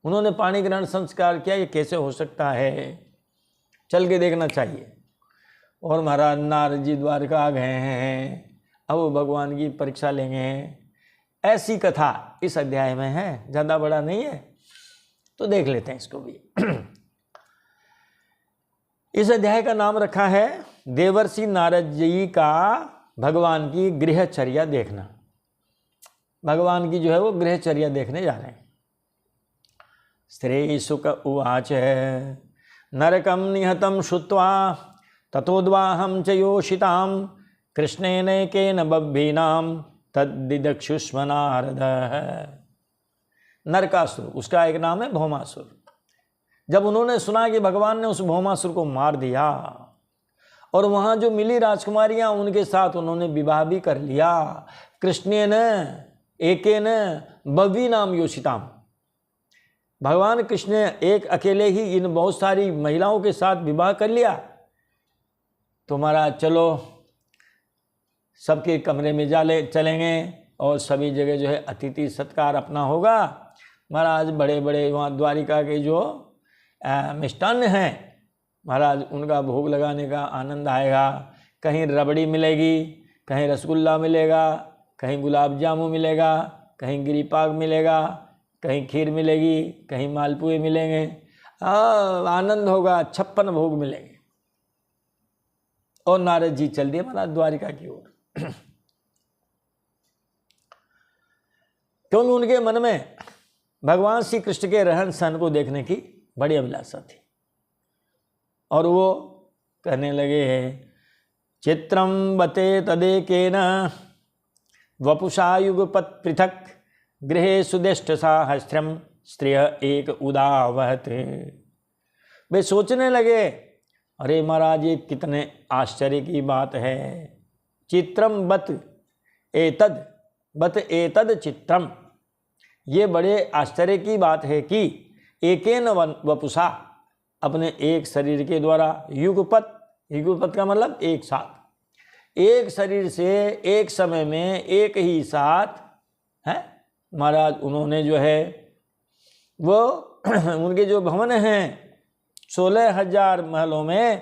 उन्होंने पाणी ग्रहण संस्कार किया। ये कैसे हो सकता है? चल के देखना चाहिए। और महाराज नारद जी द्वारका आ गए हैं, अब वो भगवान की परीक्षा लेंगे। ऐसी कथा इस अध्याय में है, ज़्यादा बड़ा नहीं है, तो देख लेते हैं इसको भी। इस अध्याय का नाम रखा है देवर्षि नारद जी का भगवान की गृहचर्या देखना। भगवान की जो है वो गृहचर्या देखने जा रहे हैं। श्री शुक उवाच नरकम निहतम श्रुत्वा ततोद्वाहम च योषिताम कृष्णेनैकेन बभ्भीनाम तद्दिदक्षुष्म नारद। नरकासुर, उसका एक नाम है भौमासुर। जब उन्होंने सुना कि भगवान ने उस भौमासुर को मार दिया और वहाँ जो मिली राजकुमारियाँ उनके साथ उन्होंने विवाह भी कर लिया, कृष्णेन एकेन बभ्भीनाम योषिताम, भगवान कृष्ण ने एक अकेले ही इन बहुत सारी महिलाओं के साथ विवाह कर लिया, तो महाराज चलो सबके कमरे में चलेंगे और सभी जगह जो है अतिथि सत्कार अपना होगा। महाराज बड़े बड़े वहाँ द्वारिका के जो मिष्टान्न हैं महाराज उनका भोग लगाने का आनंद आएगा। कहीं रबड़ी मिलेगी, कहीं रसगुल्ला मिलेगा, कहीं गुलाब जामुन मिलेगा, कहीं गिरीपाक मिलेगा, कहीं खीर मिलेगी, कहीं मालपुए मिलेंगे। आनंद होगा, 56 भोग मिलेंगे। और नारद जी चल दिए महाराज द्वारिका की ओर, क्योंकि उनके मन में भगवान श्री कृष्ण के रहन सहन को देखने की बड़ी अभिलाषा थी। और वो कहने लगे चित्रम बते तदेकेन वपुषा युगपत् पृथक गृहे सुदिष्ट साहस्रम स्त्रिय एक उदावहत। वे सोचने लगे, अरे महाराज ये कितने आश्चर्य की बात है। चित्रम बत एतद चित्रम, ये बड़े आश्चर्य की बात है कि एकेन वपुषा, अपने एक शरीर के द्वारा, युगपत का मतलब एक साथ, एक शरीर से एक समय में एक ही साथ है महाराज उन्होंने जो है वो उनके जो भवन हैं 16,000 महलों में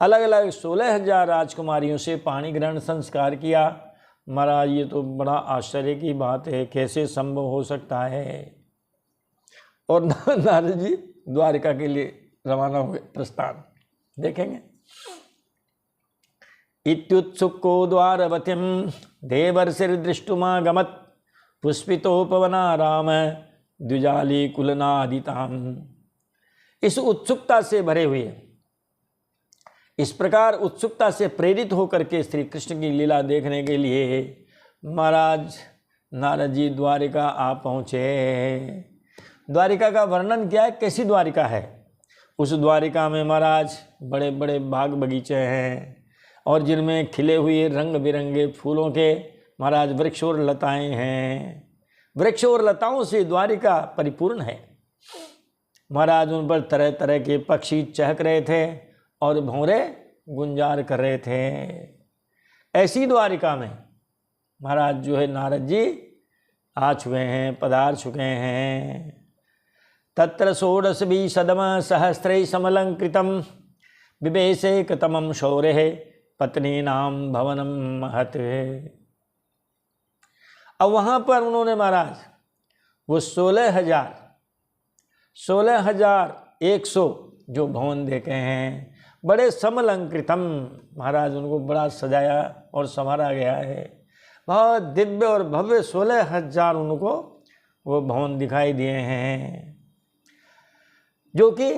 अलग अलग 16,000 राजकुमारियों से पाणी ग्रहण संस्कार किया। महाराज ये तो बड़ा आश्चर्य की बात है, कैसे संभव हो सकता है। और नारद जी द्वारिका के लिए रवाना हुए, प्रस्थान देखेंगे। इत्युत्सुको द्वारवतीं देवर्षिर्दृष्टुमागमत् पुष्पितोपवना राम द्विजाली कुलनादिताम। इस उत्सुकता से भरे हुए, इस प्रकार उत्सुकता से प्रेरित होकर के श्री कृष्ण की लीला देखने के लिए महाराज नारद जी द्वारिका आ पहुँचे। द्वारिका का वर्णन क्या है, कैसी द्वारिका है? उस द्वारिका में महाराज बड़े बड़े बाग बगीचे हैं और जिनमें खिले हुए रंग बिरंगे फूलों के महाराज वृक्ष और लताएँ हैं। वृक्ष और लताओं से द्वारिका परिपूर्ण है। महाराज उन पर तरह तरह के पक्षी चहक रहे थे और भौरे गुंजार कर रहे थे। ऐसी द्वारिका में महाराज जो है नारद जी आ चुके हैं, पधार चुके हैं। तत्र षोडशभी सदम सहस्रै समलंकृतम विवेशे कतमं शौर्य पत्नी नाम भवनम महत। अब वहाँ पर उन्होंने महाराज वो 16,100 जो भवन देखे हैं, बड़े समलंकृतम, महाराज उनको बड़ा सजाया और संवारा गया है। बहुत दिव्य और भव्य 16,000 उनको वो भवन दिखाई दिए हैं, जो कि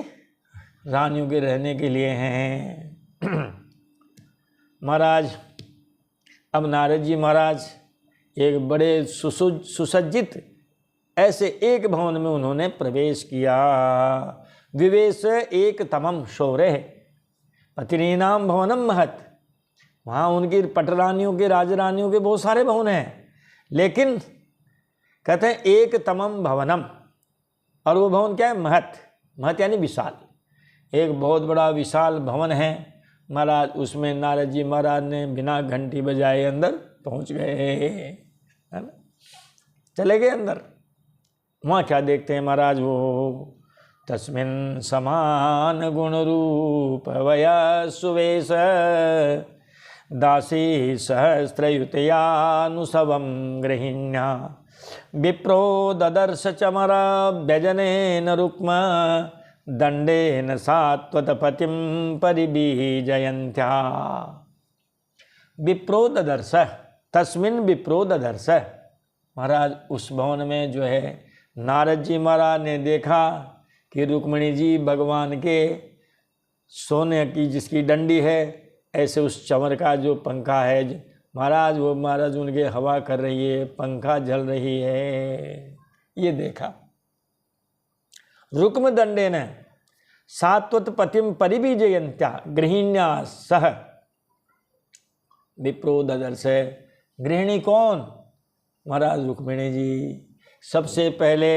रानियों के रहने के लिए हैं। महाराज अब नारद जी महाराज एक बड़े सुसज्जित ऐसे एक भवन में उन्होंने प्रवेश किया। विवेश एक तमम शौर्य पत्नीनाम भवनम महत। वहाँ उनकी पटरानियों के राजरानियों के बहुत सारे भवन हैं, लेकिन कहते हैं एक तमम भवनम, और वो भवन क्या है? महत। महत यानी विशाल, एक बहुत बड़ा विशाल भवन है महाराज। उसमें नारद जी महाराज ने बिना घंटी बजाए अंदर पहुंच गए, है ना, चले गए अंदर। वहाँ क्या देखते हैं महाराज? वो तस्मिन् समान गुण रूप वय सुवेश दासी सहस्रयुतयानुसवं गृहिण्या विप्रो ददर्श चमरा व्यजनेन रुक्म दंडेन सात्वतपतिं परिबीजयन्त्या। विप्रो ददर्श, तस्मिन् विप्रो ददर्श। महाराज उस भवन में जो है नारद जी महाराज ने देखा कि रुक्मिणी जी भगवान के सोने की जिसकी डंडी है, ऐसे उस चंवर का जो पंखा है महाराज, वो महाराज उनके हवा कर रही है, पंखा जल रही है, ये देखा। रुक्म दंडे ने सात्वत पतिम परिबीजयन्त्या गृहिण्या सह विप्रो ददर्श। गृहिणी कौन? महाराज रुक्मिणी जी। सबसे पहले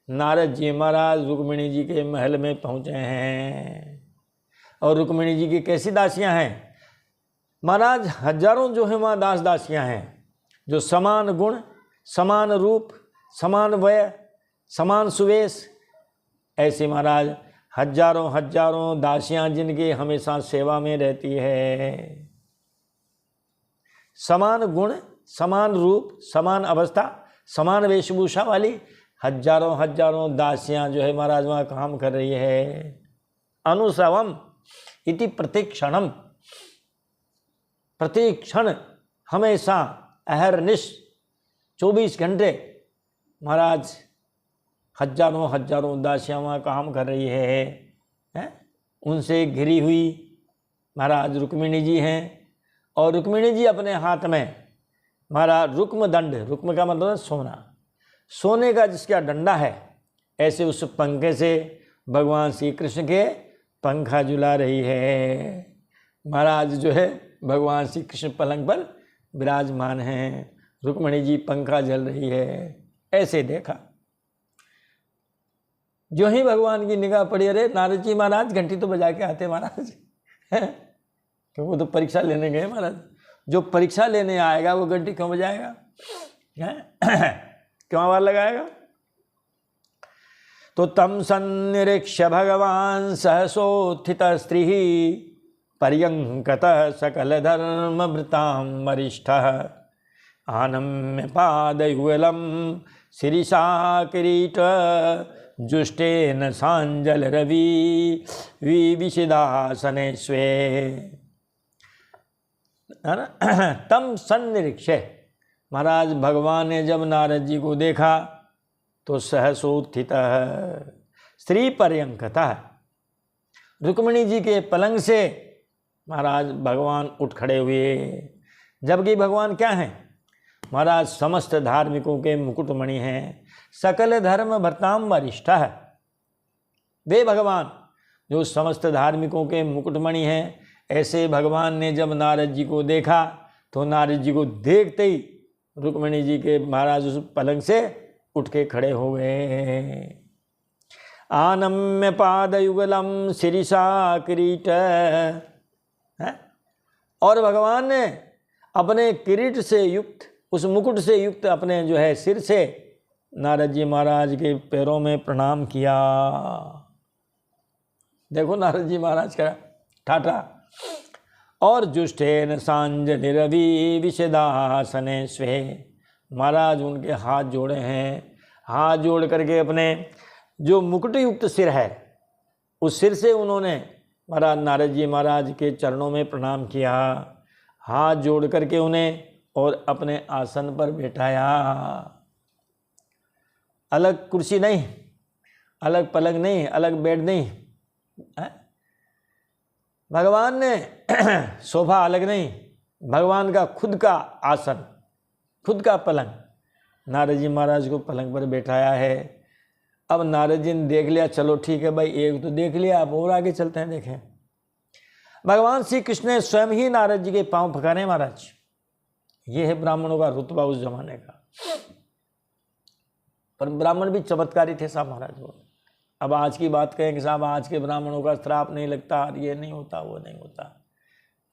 नारद जी महाराज रुक्मिणी जी के महल में पहुँचे हैं, और रुक्मिणी जी की कैसी दासियां हैं महाराज? हजारों जो है वहाँ दास दासियां हैं, जो समान गुण, समान रूप, समान वय, समान सुवेश, ऐसे महाराज हजारों हजारों दासियां जिनकी हमेशा सेवा में रहती है। समान गुण, समान रूप, समान अवस्था, समान वेशभूषा वाली हजारों हजारों दासियां जो है महाराज वहाँ काम कर रही है। अनुसवम इति प्रतिक्षणम, प्रतिक्षण हमेशा अहरनिश 24 घंटे महाराज हजारों हजारों दासियां वहाँ काम कर रही है। उनसे घिरी हुई महाराज रुक्मिणी जी हैं, और रुक्मिणी जी अपने हाथ में महाराज रुक्म दंड, रुक्म का मतलब सोना, सोने का जिसका डंडा है, ऐसे उस पंखे से भगवान श्री कृष्ण के पंखा झुला रही है। महाराज जो है भगवान श्री कृष्ण पलंग पर विराजमान हैं, रुक्मिणी जी पंखा जल रही है, ऐसे देखा। जो ही भगवान की निगाह पड़ी, अरे नारद जी महाराज घंटी तो बजा के आते महाराज, क्योंकि वो तो परीक्षा लेने गए महाराज। जो परीक्षा लेने आएगा वो घंटी क्यों बजाएगा? क्यों आवाज लगाएगा? तो तम सन्निरीक्ष्य भगवान सहसोत्थित स्त्री पर्यंकत सकल धर्म भृताम वरिष्ठ आनम्य पादयुगलम शिरीषा किरीट जुष्टेन सांजल रवि विविशिदासने स्वे। है ना? तम सन्निरीक्ष्य, महाराज भगवान ने जब नारद जी को देखा तो सहसोत्थित स्त्री पर्यंकता, रुक्मिणी जी के पलंग से महाराज भगवान उठ खड़े हुए। जबकि भगवान क्या हैं? महाराज समस्त धार्मिकों के मुकुटमणि हैं, सकल धर्म भर्ताम वरिष्ठ है। वे भगवान जो समस्त धार्मिकों के मुकुटमणि हैं, ऐसे भगवान ने जब नारद जी को देखा तो नारद जी को देखते ही रुक्मिणी जी के महाराज उस पलंग से उठ के खड़े हो गए। आनम्य पादयुगलम शिरीषा किरीट, और भगवान ने अपने किरीट से युक्त, उस मुकुट से युक्त अपने जो है सिर से नारद जी महाराज के पैरों में प्रणाम किया। देखो नारद जी महाराज का ठाठा। और जुष्टेन सांजलि रवि विषदासने स्वे, महाराज उनके हाथ जोड़े हैं, हाथ जोड़ करके अपने जो मुकुट युक्त सिर है उस सिर से उन्होंने महाराज नारद जी महाराज के चरणों में प्रणाम किया। हाथ जोड़ करके उन्हें और अपने आसन पर बैठाया। अलग कुर्सी नहीं, अलग पलंग नहीं, अलग बेड नहीं है? भगवान ने सोफा अलग नहीं, भगवान का खुद का आसन, खुद का पलंग, नारद जी महाराज को पलंग पर बैठाया है। अब नारद जी ने देख लिया, चलो ठीक है भाई, एक तो देख लिया, अब और आगे चलते हैं। देखें, भगवान श्री कृष्ण ने स्वयं ही नारद जी के पांव पकड़े। महाराज, ये है ब्राह्मणों का रुतबा उस जमाने का। पर ब्राह्मण भी चमत्कारी थे साहब महाराज वो। अब आज की बात कहें कि साहब आज के ब्राह्मणों का श्राप नहीं लगता, ये नहीं होता, वो नहीं होता,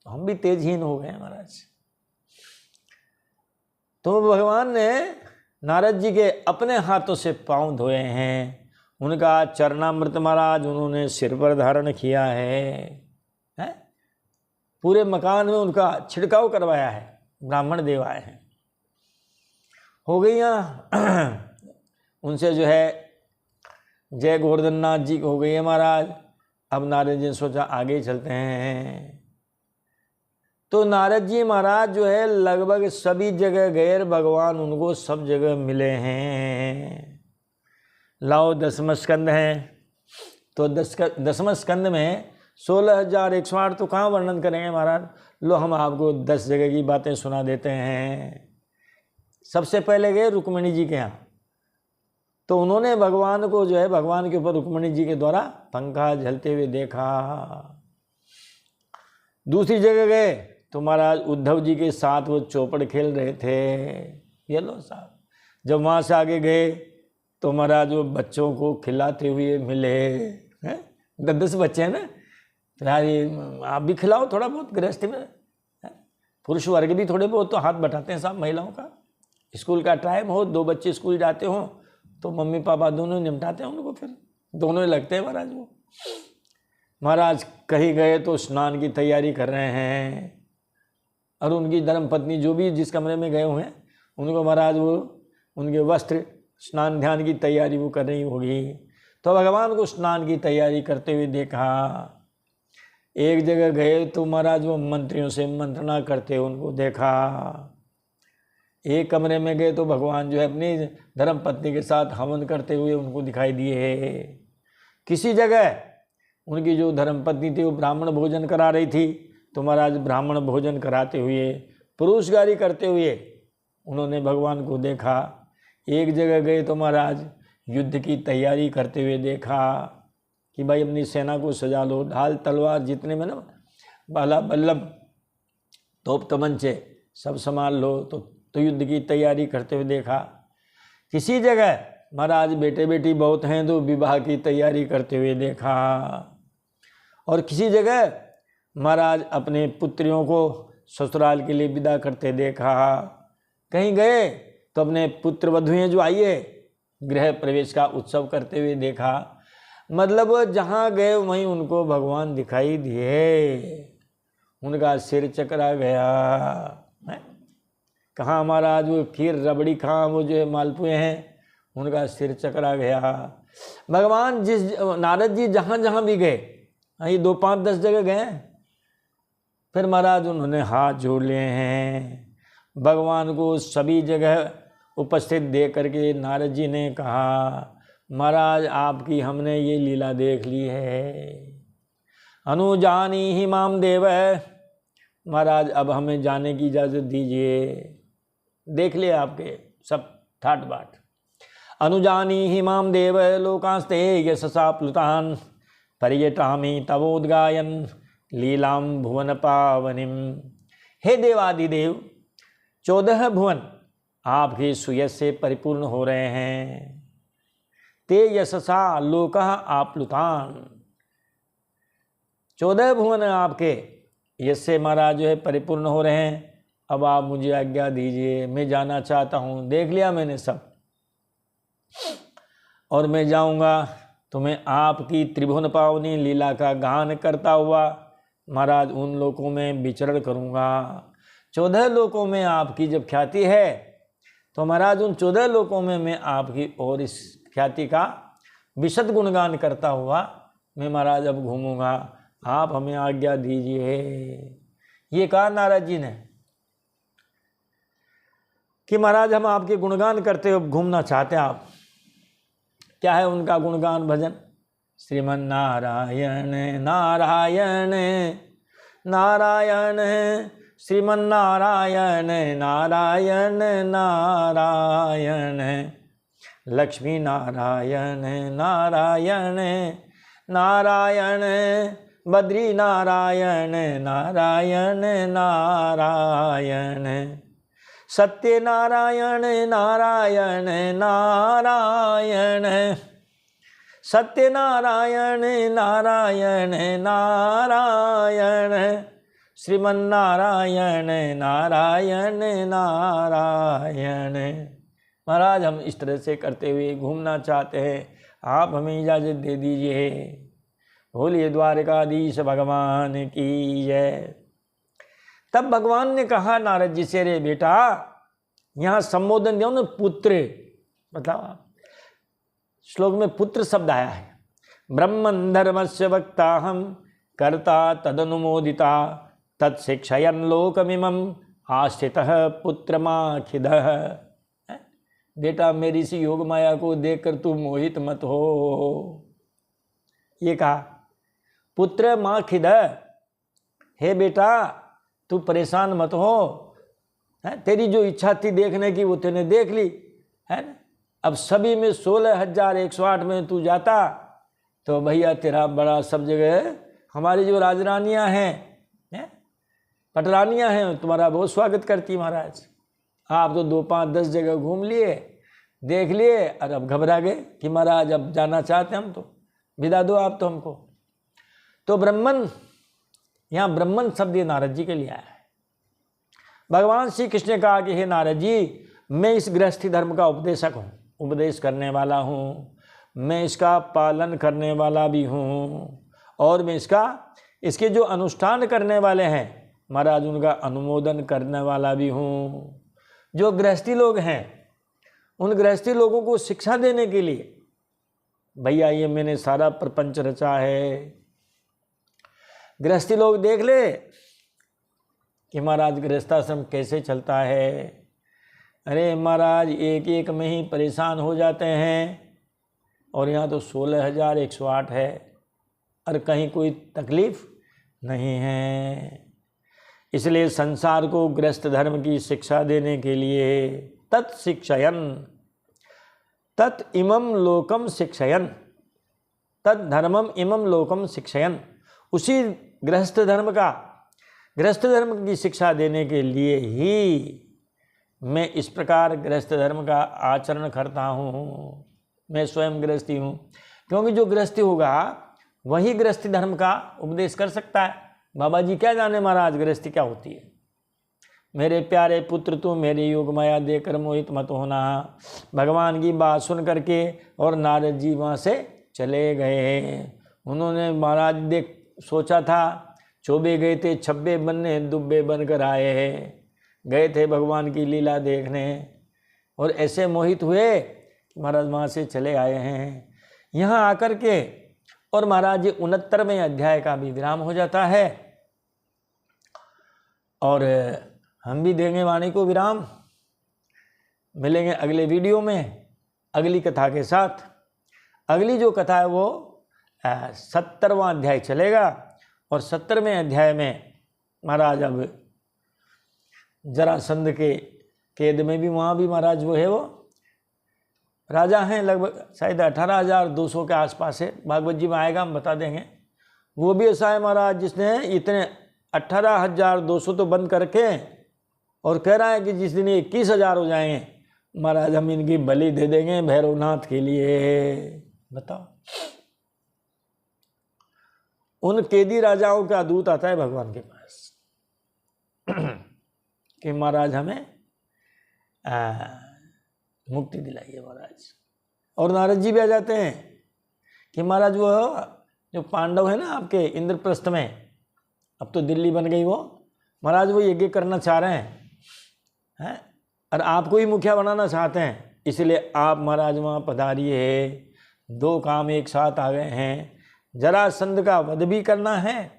तो हम भी तेजहीन हो गए महाराज। तो भगवान ने नारद जी के अपने हाथों से पांव धोए हैं, उनका चरणामृत महाराज उन्होंने सिर पर धारण किया है? पूरे मकान में उनका छिड़काव करवाया है। ब्राह्मण देव आए हैं, हो गई यहाँ उनसे जो है जय गोवर्धन नाथ जी हो गई है महाराज। अब नारद जी ने सोचा आगे चलते हैं। तो नारद जी महाराज जो है लगभग सभी जगह गए, भगवान उनको सब जगह मिले हैं। लाओ 10वां स्कंद है, तो 10वां स्कंद में 16,108 तो कहाँ वर्णन करेंगे महाराज। लो हम आपको 10 जगह की बातें सुना देते हैं। सबसे पहले गए रुक्मिणी जी के यहाँ, तो उन्होंने भगवान को जो है भगवान के ऊपर रुक्मिणी जी के द्वारा पंखा झलते हुए देखा। दूसरी जगह गए तो महाराज उद्धव जी के साथ वो चौपड़ खेल रहे थे। ये लो साहब, जब वहाँ से आगे गए तो महाराज वो बच्चों को खिलाते हुए मिले हैं। 10 बच्चे हैं ना, तो यार ये आप भी खिलाओ थोड़ा बहुत गृहस्थी में। पुरुष वर्ग भी थोड़े बहुत तो हाथ बटाते हैं साहब महिलाओं का। स्कूल का टाइम हो, 2 बच्चे स्कूल जाते हों तो मम्मी पापा दोनों निपटाते हैं उनको, फिर दोनों ही लगते हैं महाराज वो। महाराज कहीं गए तो स्नान की तैयारी कर रहे हैं, और उनकी धर्म पत्नी जो भी जिस कमरे में गए हुए हैं उनको महाराज वो उनके वस्त्र स्नान ध्यान की तैयारी वो कर रही होगी। तो भगवान को स्नान की तैयारी करते हुए देखा। एक जगह गए तो महाराज वो मंत्रियों से मंत्रणा करते उनको देखा। एक कमरे में गए तो भगवान जो है अपनी धर्म पत्नी के साथ हवन करते हुए उनको दिखाई दिए। किसी जगह उनकी जो धर्म पत्नी थी वो ब्राह्मण भोजन करा रही थी, तो महाराज ब्राह्मण भोजन कराते हुए पुरुषगारी करते हुए उन्होंने भगवान को देखा। एक जगह गए तो महाराज युद्ध की तैयारी करते हुए देखा कि भाई अपनी सेना को सजा लो, ढाल तलवार जितने में ना भाला बल्लभ तोप तमंचे सब संभाल लो, तो युद्ध की तैयारी करते हुए देखा। किसी जगह महाराज बेटे बेटी बहुत हैं तो विवाह की तैयारी करते हुए देखा। और किसी जगह महाराज अपने पुत्रियों को ससुराल के लिए विदा करते देखा। कहीं गए तो अपने पुत्र वधुएं जो आई है गृह प्रवेश का उत्सव करते हुए देखा। मतलब जहाँ गए वहीं उनको भगवान दिखाई दिए। उनका सिर चकरा गया है। कहाँ महाराज वो खीर रबड़ी, कहाँ वो जो मालपुए हैं, उनका सिर चकरा गया। भगवान नारद जी जहाँ जहाँ भी गए, ये 2, 5, 10 जगह गए, फिर महाराज उन्होंने हाथ जोड़ लिए हैं। भगवान को सभी जगह उपस्थित देख करके नारद जी ने कहा महाराज आपकी हमने ये लीला देख ली है। अनुजानी ही माम देव, महाराज अब हमें जाने की इजाज़त दीजिए। देख लिए आपके सब ठाट बाट। अनुजानी ही माम देव लोकास्ते यशसा प्लुतान पर्यटामी तवोद्गायन लीलाम भुवन पावनिम। हे देवादिदेव, 14 भुवन आपके सुयश से परिपूर्ण हो रहे हैं। ते यशसा लोका आप्लुतान, 14 भुवन आपके यश से महाराज जो है परिपूर्ण हो रहे हैं। अब आप मुझे आज्ञा दीजिए, मैं जाना चाहता हूँ। देख लिया मैंने सब, और मैं जाऊँगा तो मैं आपकी त्रिभुवन पावनी लीला का गान करता हुआ महाराज उन लोकों में विचरण करूँगा। 14 लोकों में आपकी जब ख्याति है तो महाराज उन 14 लोकों में मैं आपकी और इस ख्याति का विशद गुणगान करता हुआ मैं महाराज अब घूमूंगा। आप हमें आज्ञा दीजिए। ये कहा नारद जी ने। कि महाराज हम आपके गुणगान करते हुए घूमना चाहते हैं। आप क्या है उनका गुणगान भजन? श्रीमन नारायण नारायण नारायण श्रीमन नारायण नारायण नारायण लक्ष्मी नारायण नारायण नारायण बद्री नारायण नारायण नारायण सत्य नारायण नारायण नारायण सत्य नारायण नारायण नारायण श्रीमन नारायण नारायण नारायण। महाराज हम इस तरह से करते हुए घूमना चाहते हैं, आप हमें इजाज़त दे दीजिए। बोलिए द्वारकाधीश भगवान की जय। तब भगवान ने कहा नारद जी से, रे बेटा, यहाँ संबोधन दिया उन्होंने पुत्र, मतलब श्लोक में पुत्र शब्द आया है। ब्रह्मन् धर्मस्य वक्ता हम कर्ता तदनुमोदिता तत्शिक्षयन् लोकमिमम् आस्थितः पुत्रमाखिदः। बेटा मेरी सी योग माया को देखकर तू मोहित मत हो। ये कहा पुत्र माखिद, हे बेटा तू परेशान मत हो, है तेरी जो इच्छा थी देखने की वो तूने देख ली है ना। अब सभी में 16,108 में तू जाता तो भैया तेरा बड़ा सब जगह, हमारी जो राजरानियां हैं पटरानियां हैं, तुम्हारा बहुत स्वागत करती महाराज। आप तो 2, 5, 10 जगह घूम लिए, देख लिए और अब घबरा गए कि महाराज अब जाना चाहते हम तो विदा दो आप तो हमको। तो ब्रह्मन, यहाँ ब्रह्मन शब्द नारद जी के लिए आया है। भगवान श्री कृष्ण ने कहा कि हे नारद जी, मैं इस गृहस्थी धर्म का उपदेशक हूँ, उपदेश करने वाला हूँ, मैं इसका पालन करने वाला भी हूँ और मैं इसके जो अनुष्ठान करने वाले हैं महाराज उनका अनुमोदन करने वाला भी हूँ। जो गृहस्थी लोग हैं उन गृहस्थी लोगों को शिक्षा देने के लिए भैया ये मैंने सारा प्रपंच रचा है। गृहस्थी लोग देख ले कि महाराज गृहस्थाश्रम कैसे चलता है। अरे महाराज एक एक में ही परेशान हो जाते हैं और यहाँ तो 16,108 है और कहीं कोई तकलीफ नहीं है। इसलिए संसार को गृहस्थ धर्म की शिक्षा देने के लिए तत्शिक्षयन तत् इमं लोकम शिक्षयन तत् धर्मम इमं लोकम शिक्षयन, उसी गृहस्थ धर्म की शिक्षा देने के लिए ही मैं इस प्रकार गृहस्थ धर्म का आचरण करता हूँ। मैं स्वयं गृहस्थी हूँ, क्योंकि जो गृहस्थी होगा वही गृहस्थी धर्म का उपदेश कर सकता है। बाबा जी क्या जाने महाराज गृहस्थी क्या होती है। मेरे प्यारे पुत्र तू मेरी योग माया देकर मोहित मत होना। भगवान की बात सुन करके और नारद जी वहाँ से चले गए। उन्होंने महाराज सोचा था चोबे गए थे छब्बे बनने दुब्बे बनकर आए हैं, गए थे भगवान की लीला देखने और ऐसे मोहित हुए कि महाराज वहाँ से चले आए हैं। यहाँ आकर के और महाराज 69वें अध्याय का भी विराम हो जाता है और हम भी देंगे वाणी को विराम। मिलेंगे अगले वीडियो में अगली कथा के साथ। अगली जो कथा है वो 70वां अध्याय चलेगा और 70वें अध्याय में महाराज अब जरासंध के कैद में भी वहाँ भी महाराज वो है, वो राजा हैं, लगभग शायद 18,200 के आसपास है। भागवत जी में आएगा, हम बता देंगे। वो भी ऐसा है महाराज जिसने इतने 18,200 तो बंद करके और कह रहा है कि जिस दिन 21,000 हो जाएंगे महाराज हम इनकी बलि दे देंगे भैरवनाथ के लिए। बताओ, उन कैदी राजाओं का दूत आता है भगवान के पास कि महाराज हमें मुक्ति दिलाइए महाराज। और नारद जी भी आ जाते हैं कि महाराज वो जो पांडव है ना आपके इंद्रप्रस्थ में, अब तो दिल्ली बन गई वो, महाराज वो यज्ञ करना चाह रहे हैं और आपको ही मुखिया बनाना चाहते हैं, इसलिए आप महाराज वहाँ पधारिए। 2 काम एक साथ आ गए हैं, जरासंध का वध भी करना है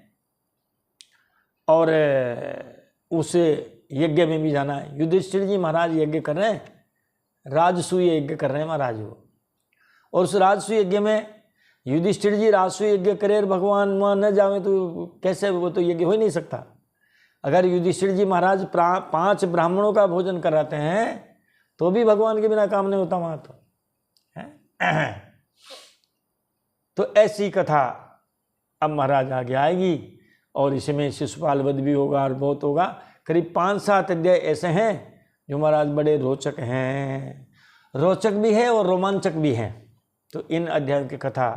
और उस यज्ञ में भी जाना है। युधिष्ठिर जी महाराज यज्ञ कर रहे हैं, राजसूय यज्ञ कर रहे हैं महाराज वो। और उस राजसूय यज्ञ में युधिष्ठिर जी राजसूय यज्ञ करे, भगवान वहाँ न जावे तो कैसे, वो तो यज्ञ हो ही नहीं सकता। अगर युधिष्ठिर जी महाराज 5 ब्राह्मणों का भोजन कराते हैं तो भी भगवान के बिना काम नहीं होता वहाँ तो है। तो ऐसी कथा अब महाराज आगे आएगी और इसमें शिशुपाल वध भी होगा और बहुत होगा। करीब 5-7 अध्याय ऐसे हैं जो महाराज बड़े रोचक हैं, रोचक भी है और रोमांचक भी हैं। तो इन अध्यायों की कथा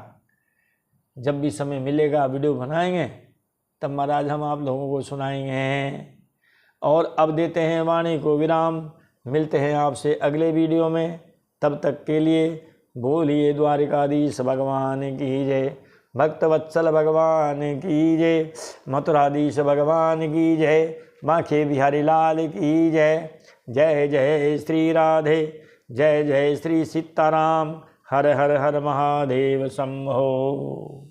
जब भी समय मिलेगा वीडियो बनाएंगे, तब महाराज हम आप लोगों को सुनाएंगे। और अब देते हैं वाणी को विराम, मिलते हैं आपसे अगले वीडियो में। तब तक के लिए बोलिए द्वारिकाधीश भगवान की जय, भक्तवत्सल भगवान की जय, मथुराधीश भगवान की जय, बांके बिहारी लाल की जय। जय जय श्री राधे, जय जय श्री सीताराम। हर हर हर महादेव शंभो।